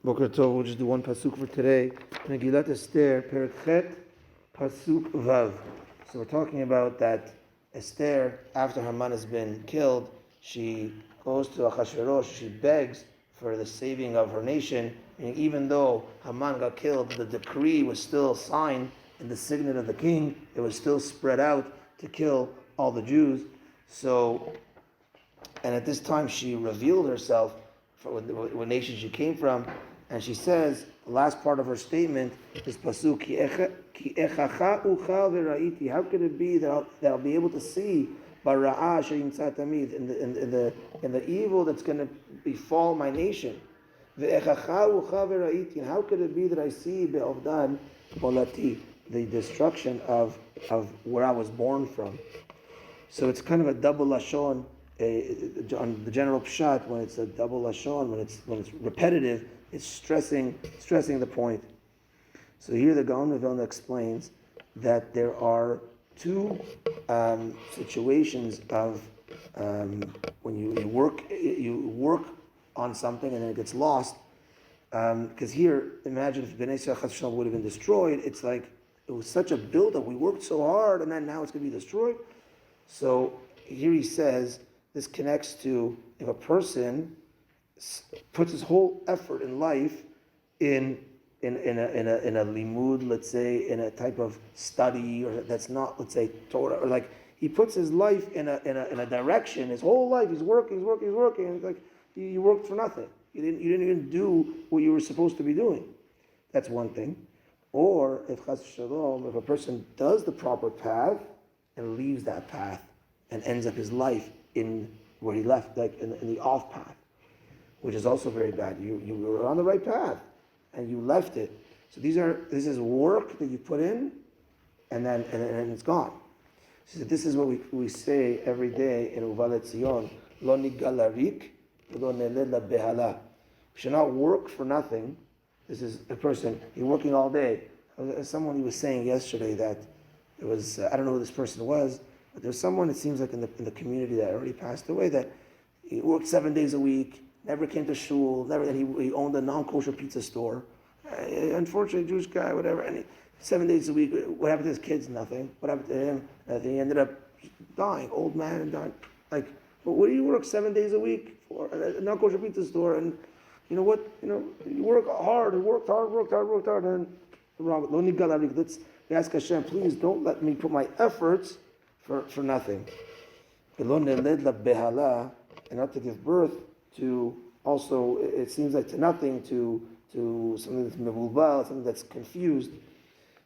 Boker Tov, we'll just do one pasuk for today. Megilat Esther Perek pasuk vav. So we're talking about that Esther, after Haman has been killed, she goes to Achashverosh, she begs for the saving of her nation. And even though Haman got killed, the decree was still signed in the signet of the king. It was still spread out to kill all the Jews. So, and at this time she revealed herself for what nation she came from, and she says the last part of her statement is pasuk ki echacha uchal v'ra'iti. How could it be that I'll be able to see bara'ah she'yimtzat tamid in the evil that's going to befall my nation? Ve'echacha uchal v'ra'iti. And how could it be that I see be'ovdan molati, the destruction of where I was born from? So it's kind of a double lashon. On the general pshat, when it's a double lashon, when it's repetitive, it's stressing the point. So here the Gaon of Vilna explains that there are two situations of when you work on something and then it gets lost. Because here, imagine if Bnei Yisrael would have been destroyed. It's like it was such a buildup. We worked so hard, and then now it's going to be destroyed. So here he says, this connects to if a person puts his whole effort in life in a limud, let's say, in a type of study, or that's not, let's say, Torah, or like he puts his life in a direction. His whole life he's working, and it's like you worked for nothing. You didn't even do what you were supposed to be doing. That's one thing. Or if chas shalom, if a person does the proper path and leaves that path and ends up his life in where he left, like in the off path, which is also very bad. You were on the right path and you left it. So this is work that you put in, and then it's gone. So this is what we say every day in Uvalet Zion: Lo nigalarik, lo neled la behala. We should not work for nothing. This is a person, he's working all day. Someone he was saying yesterday that it was I don't know who this person was. But there's someone, it seems like in the community that already passed away, that he worked 7 days a week, never came to shul, and he owned a non-kosher pizza store. Unfortunately, Jewish guy, whatever, and 7 days a week. What happened to his kids? Nothing. What happened to him? Nothing. He ended up dying, old man, and dying. Like, but what do you work 7 days a week for? A non-kosher pizza store, and you know what? You work hard, worked hard, and wrong. Let's ask Hashem, please don't let me put my efforts for nothing. And not to give birth to also, it seems like to nothing, to something that's mevulbal, something that's confused.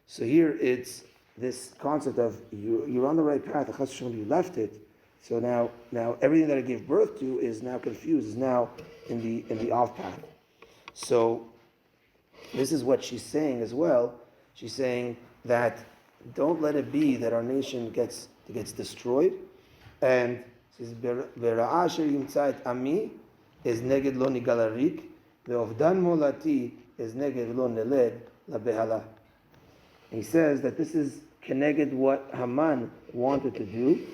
So here it's this concept of you're on the right path, you left it. So now everything that I gave birth to is now confused, is now in the off path. So this is what she's saying as well. She's saying that don't let it be that our nation gets destroyed. And says Vera'ah asher yimtzat ami is neged lo nigalarik, ve'ovdan molati is neged lo neled la behala. He says that this is keneged what Haman wanted to do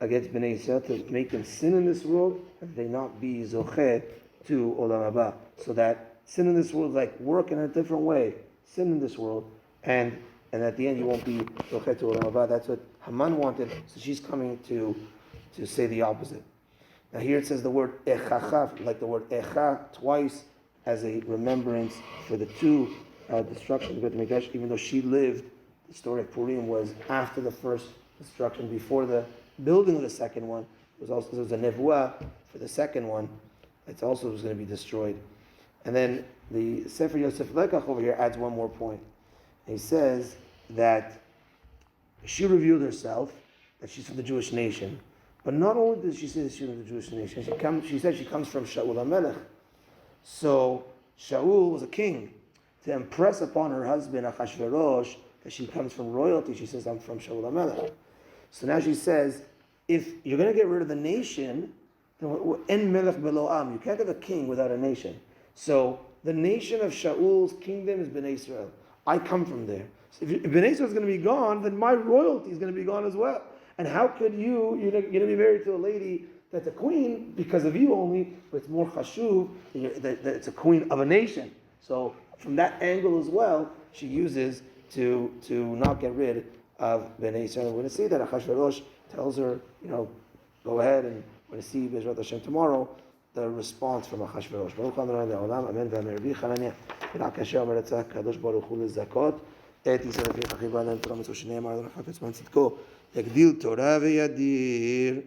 against Bnei Yisrael, to make them sin in this world and they not be zocheh to olam haba. So that sin in this world is like work in a different way, sin in this world, and at the end you won't be zocheh to olam haba. That's what Haman wanted. So she's coming to say the opposite. Now here it says the word echacha, like the word echa, twice as a remembrance for the two destructions of Beit HaMikdash. Even though she lived, the story of Purim was after the first destruction, before the building of the second one. There was a nevuah for the second one. It also was going to be destroyed. And then the Sefer Yosef Lekach over here adds one more point. He says that she revealed herself, that she's from the Jewish nation. But not only did she say that she's from the Jewish nation, she said she comes from Shaul HaMelech. So Shaul was a king. To impress upon her husband Achashverosh that she comes from royalty, she says, I'm from Shaul HaMelech. So now she says, if you're going to get rid of the nation, en melech belo am, you can't have a king without a nation. So the nation of Shaul's kingdom is Bnei Israel. I come from there. So if Bnei Israel is going to be gone, then my royalty is going to be gone as well. And how could you're going to be married to a lady that's a queen because of you only, but it's more chashuv that it's a queen of a nation. So from that angle as well, she uses to not get rid of Bnei Yisrael. We're going to see that Achashverosh tells her, go ahead, and we're going to see Bezrat Hashem tomorrow the response from Achashverosh. Baruch Adonai le'olam, amen v'amen. Rabbi Chananya, ורק כאשר אומר יצא הקדוש ברוך הוא לזכות את ישראל לפי אחיו ועליהם תורה מצווה שנאמר אדוני חפץ בן צדקו יגדיל תורה וידיר.